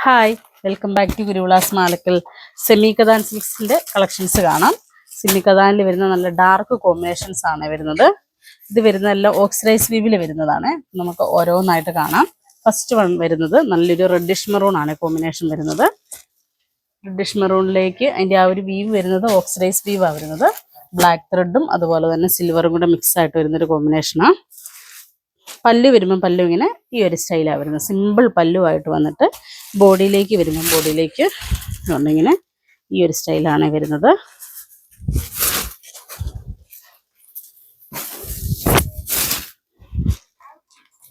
Hi, welcome back to Guruvilas Malakkal. Semi Katan സിൽക്സിൻ്റെ collections കാണാം. Semi കഥാനിൽ വരുന്ന നല്ല ഡാർക്ക് കോമ്പിനേഷൻസ് ആണ് വരുന്നത്. ഇത് വരുന്നതെല്ലാം ഓക്സിഡൈസ് വീവിൽ വരുന്നതാണ്. നമുക്ക് ഓരോന്നായിട്ട് കാണാം. ഫസ്റ്റ് വൺ വരുന്നത് നല്ലൊരു റെഡിഷ് മെറൂൺ ആണ് കോമ്പിനേഷൻ വരുന്നത്. റെഡിഷ് മെറൂണിലേക്ക് അതിൻ്റെ ആ ഒരു വീവ് വരുന്നത് ഓക്സിഡൈസ് വീവാണ് വരുന്നത്. ബ്ലാക്ക് ത്രെഡും അതുപോലെ തന്നെ സിൽവറും കൂടെ മിക്സ് ആയിട്ട് വരുന്നൊരു കോമ്പിനേഷനാണ്. പല്ലു വരുമ്പം പല്ലു ഇങ്ങനെ ഈ ഒരു സ്റ്റൈലാണ് വരുന്നത്. സിമ്പിൾ പല്ലുമായിട്ട് വന്നിട്ട് ബോഡിയിലേക്ക് വരുമ്പം ബോഡിയിലേക്ക് ഇങ്ങനെ ഈ ഒരു സ്റ്റൈലാണ് വരുന്നത്.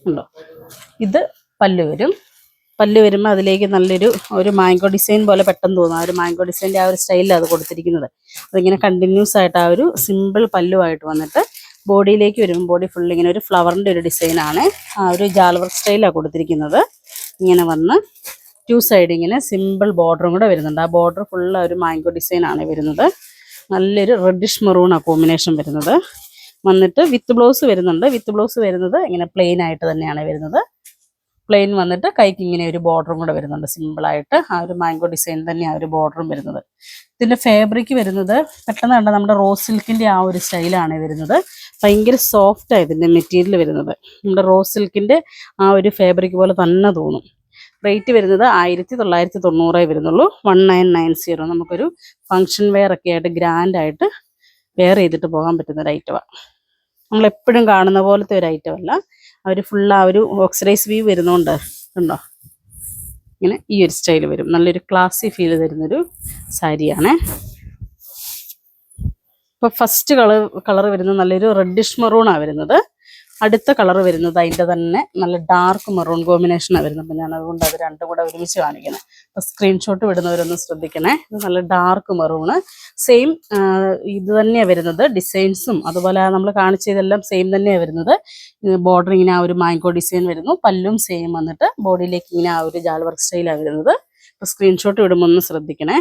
ഉണ്ടോ, ഇത് പല്ലു വരും. പല്ലു വരുമ്പോൾ അതിലേക്ക് നല്ലൊരു മാംഗോ ഡിസൈൻ പോലെ പെട്ടെന്ന് തോന്നും. ആ ഒരു മാംഗോ ഡിസൈൻ്റെ ആ ഒരു സ്റ്റൈലിലാണ് അത് കൊടുത്തിരിക്കുന്നത്. അതിങ്ങനെ കണ്ടിന്യൂസ് ആയിട്ട് ആ ഒരു സിമ്പിൾ പല്ലുമായിട്ട് വന്നിട്ട് ബോഡിയിലേക്ക് വരുമ്പോൾ ബോഡി ഫുൾ ഇങ്ങനെ ഒരു ഫ്ലവറിൻ്റെ ഒരു ഡിസൈനാണ്. ആ ഒരു ജാൽ വർക്ക് സ്റ്റൈലാണ് കൊടുത്തിരിക്കുന്നത്. ഇങ്ങനെ വന്ന് ടു സൈഡ് ഇങ്ങനെ സിമ്പിൾ ബോർഡറും കൂടെ വരുന്നുണ്ട്. ആ ബോർഡർ ഫുള്ള് ഒരു മാംഗോ ഡിസൈനാണ് വരുന്നത്. നല്ലൊരു റെഡിഷ് മെറൂണാണ് കോമ്പിനേഷൻ വരുന്നത്. വന്നിട്ട് വിത്ത് ബ്ലൗസ് വരുന്നുണ്ട്. വിത്ത് ബ്ലൗസ് വരുന്നത് ഇങ്ങനെ പ്ലെയിൻ ആയിട്ട് തന്നെയാണ് വരുന്നത്. പ്ലെയിൻ വന്നിട്ട് കൈക്ക് ഇങ്ങനെ ഒരു ബോർഡറും കൂടെ വരുന്നുണ്ട്. സിമ്പിളായിട്ട് ആ ഒരു മാംഗോ ഡിസൈൻ തന്നെ ആ ഒരു ബോർഡറും വരുന്നത്. ഇതിൻ്റെ ഫാബ്രിക് വരുന്നത് പെട്ടെന്ന് കണ്ട നമ്മുടെ റോസ് സിൽക്കിൻ്റെ ആ ഒരു സ്റ്റൈലാണ് വരുന്നത്. ഭയങ്കര സോഫ്റ്റാണ് ഇതിൻ്റെ മെറ്റീരിയൽ വരുന്നത്. നമ്മുടെ റോസ് സിൽക്കിൻ്റെ ആ ഒരു ഫാബ്രിക് പോലെ തന്നെ തോന്നും. റേറ്റ് വരുന്നത് 1990 വരുന്നുള്ളൂ. 1990. നമുക്കൊരു ഫങ്ഷൻ വെയർ ഒക്കെ ആയിട്ട് ഗ്രാൻഡായിട്ട് വെയർ ചെയ്തിട്ട് പോകാൻ പറ്റുന്ന ഒരു ഐറ്റമാണ്. നമ്മളെപ്പോഴും കാണുന്ന പോലത്തെ ഒരു ഐറ്റം അല്ല. അവർ ഫുൾ ആ ഒരു ഓക്സിഡൈസ് വീവ് വരുന്നതുകൊണ്ട് ഉണ്ടോ ഇങ്ങനെ ഈ ഒരു സ്റ്റൈൽ വരും. നല്ലൊരു ക്ലാസി ഫീൽ തരുന്നൊരു സാരിയാണ്. ഇപ്പോൾ ഫസ്റ്റ് കളർ വരുന്നത് നല്ലൊരു റെഡിഷ് മെറൂണാണ് വരുന്നത്. അടുത്ത കളർ വരുന്നത് അതിൻ്റെ തന്നെ നല്ല ഡാർക്ക് മെറൂൺ കോമ്പിനേഷനാണ് വരുന്നത്. അപ്പോൾ ഞാൻ അതുകൊണ്ട് അത് രണ്ടും കൂടെ ഒരുമിച്ച് കാണിക്കുന്നത്. അപ്പോൾ സ്ക്രീൻഷോട്ട് വിടുന്നവരൊന്ന് ശ്രദ്ധിക്കണേ. ഇത് നല്ല ഡാർക്ക് മെറൂണ്. സെയിം ഇത് തന്നെയാണ് വരുന്നത്. ഡിസൈൻസും അതുപോലെ നമ്മൾ കാണിച്ചതെല്ലാം സെയിം തന്നെയാണ് വരുന്നത്. ബോർഡർ ഇങ്ങനെ ആ ഒരു മാംഗോ ഡിസൈൻ വരുന്നു. പല്ലും സെയിം വന്നിട്ട് ബോഡിയിലേക്ക് ഇങ്ങനെ ആ ഒരു ജാൽ വർക്ക് സ്റ്റൈലാണ് വരുന്നത്. അപ്പോൾ സ്ക്രീൻഷോട്ട് വിടുമ്പോൾ ഒന്ന് ശ്രദ്ധിക്കണേ.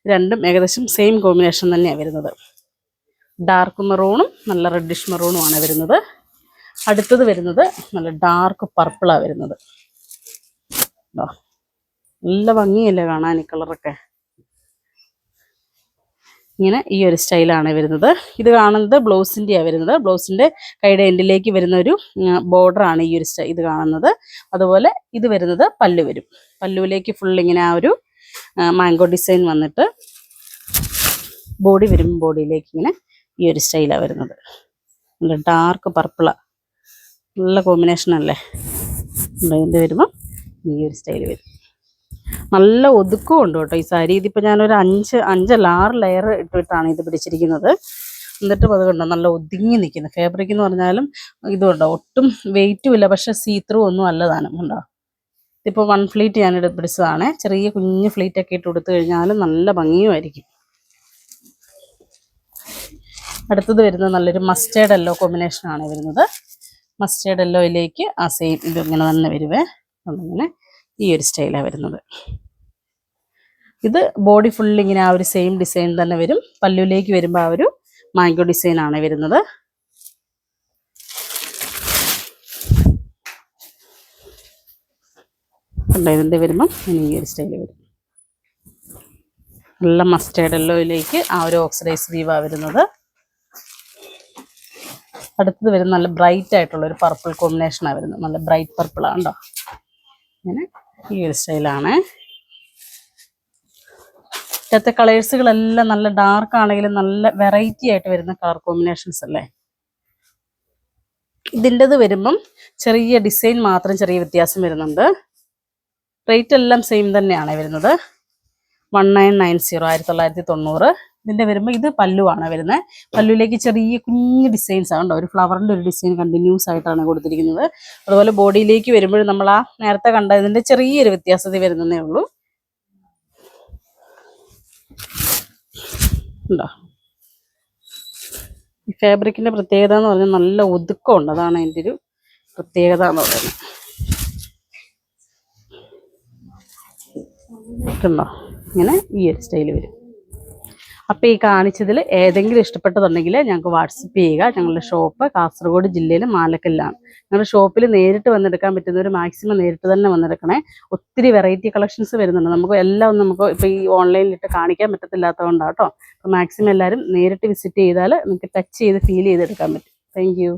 രണ്ടും ഏകദേശം സെയിം കോമ്പിനേഷൻ തന്നെയാണ് വരുന്നത്. ഡാർക്ക് മെറൂണും നല്ല റെഡിഷ് മെറൂണുമാണ് വരുന്നത്. അടുത്തത് വരുന്നത് നല്ല ഡാർക്ക് പർപ്പിളാണ് വരുന്നത്. നല്ല ഭംഗിയല്ലേ കാണാൻ ഈ കളറൊക്കെ. ഇങ്ങനെ ഈ ഒരു സ്റ്റൈലാണ് വരുന്നത്. ഇത് കാണുന്നത് ബ്ലൗസിൻ്റെയാണ് വരുന്നത്. ബ്ലൗസിൻ്റെ കൈയുടെ എൻഡിലേക്ക് വരുന്ന ഒരു ബോർഡറാണ് ഈ ഒരു ഇത് കാണുന്നത്. അതുപോലെ ഇത് വരുന്നത് പല്ലു വരും. പല്ലുവിലേക്ക് ഫുൾ ഇങ്ങനെ ആ ഒരു മാംഗോ ഡിസൈൻ വന്നിട്ട് ബോഡി വരും. ബോഡിയിലേക്ക് ഇങ്ങനെ ഈ ഒരു സ്റ്റൈലാണ് വരുന്നത്. നല്ല ഡാർക്ക് പർപ്പിളാണ്. നല്ല കോമ്പിനേഷൻ അല്ലേ. ഇതിൻ്റെ വരുമ്പോൾ ഈ ഒരു സ്റ്റൈൽ വരും. നല്ല ഒതുക്കവും ഉണ്ട് കേട്ടോ ഈ സാരി. ഇതിപ്പോൾ ഞാനൊരു 6 ലെയർ ഇട്ടിട്ടാണ് ഇത് പിടിച്ചിരിക്കുന്നത്. എന്നിട്ടും അത് കണ്ടോ നല്ല ഒതുങ്ങി നിൽക്കുന്നത്. ഫാബ്രിക് എന്ന് പറഞ്ഞാലും ഇതുണ്ടോ ഒട്ടും വെയിറ്റും ഇല്ല. പക്ഷെ സീത്രൂ ഒന്നും അല്ലതാനും ഉണ്ടോ. ഇതിപ്പോൾ 1 ഫ്ലീറ്റ് ഞാൻ പിടിച്ചതാണ്. ചെറിയ കുഞ്ഞ് ഫ്ലീറ്റൊക്കെ ഇട്ട് കൊടുത്തു കഴിഞ്ഞാലും നല്ല ഭംഗിയുമായിരിക്കും. അടുത്തത് വരുന്നത് നല്ലൊരു മസ്റ്റേർഡ് യെല്ലോ കോമ്പിനേഷനാണ് വരുന്നത്. മസ്റ്റേർഡ് യെല്ലോയിലേക്ക് ആ സെയിം ഇതിങ്ങനെ തന്നെ വരുവേ. അങ്ങനെ ഈ ഒരു സ്റ്റൈലാണ് വരുന്നത്. ഇത് ബോഡി ഫുൾ ഇങ്ങനെ ആ ഒരു സെയിം ഡിസൈൻ തന്നെ വരും. പല്ലുവിലേക്ക് വരുമ്പോൾ ആ ഒരു മാംഗോ ഡിസൈനാണ് വരുന്നത്. ഇതിൻ്റെ വരുമ്പം ഈ ഒരു സ്റ്റൈൽ വരും. നല്ല മസ്റ്റേർഡ് യെല്ലോയിലേക്ക് ആ ഒരു ഓക്സിഡൈസ് വീവാണ് വരുന്നത്. അടുത്തത് വരുന്നത് നല്ല ബ്രൈറ്റ് ആയിട്ടുള്ളൊരു പർപ്പിൾ കോമ്പിനേഷനാണ് വരുന്നത്. നല്ല ബ്രൈറ്റ് പർപ്പിളാണ് കേട്ടോ. ഇങ്ങനെ ഈ ഒരു സ്റ്റൈലാണ്. ഇപ്പോഴത്തെ കളേഴ്സുകളെല്ലാം നല്ല ഡാർക്ക് ആണെങ്കിലും നല്ല വെറൈറ്റി ആയിട്ട് വരുന്ന കളർ കോമ്പിനേഷൻസ് അല്ലേ. ഇതിൻ്റെത് വരുമ്പം ചെറിയ ഡിസൈൻ മാത്രം ചെറിയ വ്യത്യാസം വരുന്നുണ്ട്. റേറ്റ് എല്ലാം സെയിം തന്നെയാണ് വരുന്നത്. 1990 1990. ഇതിൻ്റെ വരുമ്പോൾ ഇത് പല്ലുവാണ് വരുന്നത്. പല്ലുവിലേക്ക് ചെറിയ കുഞ്ഞ് ഡിസൈൻസ് ആണ്. ഒരു ഫ്ലവറിൻ്റെ ഒരു ഡിസൈൻ കണ്ടിന്യൂസ് ആയിട്ടാണ് കൊടുത്തിരിക്കുന്നത്. അതുപോലെ ബോഡിയിലേക്ക് വരുമ്പോൾ നമ്മൾ ആ നേരത്തെ കണ്ട ഇതിൻ്റെ ചെറിയൊരു വ്യത്യാസത വരുന്നതേ ഉള്ളൂ. ഉണ്ടോ ഈ ഫാബ്രിക്കിൻ്റെ പ്രത്യേകത എന്ന് പറഞ്ഞാൽ നല്ല ഒതുക്കമുണ്ട്. അതാണ് അതിൻ്റെ ഒരു പ്രത്യേകത എന്ന് പറയുന്നത്. ഉണ്ടോ ഇങ്ങനെ ഈ ഒരു സ്റ്റൈൽ വരും. അപ്പോൾ ഈ കാണിച്ചതിൽ ഏതെങ്കിലും ഇഷ്ടപ്പെട്ടതുണ്ടെങ്കിൽ ഞങ്ങൾക്ക് വാട്സപ്പ് ചെയ്യുക. ഞങ്ങളുടെ ഷോപ്പ് കാസർഗോഡ് ജില്ലയിൽ മാലക്കല്ലാണ്. ഞങ്ങളുടെ ഷോപ്പിൽ നേരിട്ട് വന്നെടുക്കാൻ പറ്റുന്നവർ മാക്സിമം നേരിട്ട് തന്നെ വന്നെടുക്കണേ. ഒത്തിരി വെറൈറ്റി കളക്ഷൻസ് വരുന്നുണ്ട്. നമുക്ക് എല്ലാം ഒന്നും നമുക്ക് ഇപ്പോൾ ഈ ഓൺലൈനിലിട്ട് കാണിക്കാൻ പറ്റത്തില്ലാത്തതുകൊണ്ടാണ് കേട്ടോ. അപ്പോൾ മാക്സിമം എല്ലാവരും നേരിട്ട് വിസിറ്റ് ചെയ്താൽ നമുക്ക് ടച്ച് ചെയ്ത് ഫീൽ ചെയ്തെടുക്കാൻ പറ്റും. Thank you.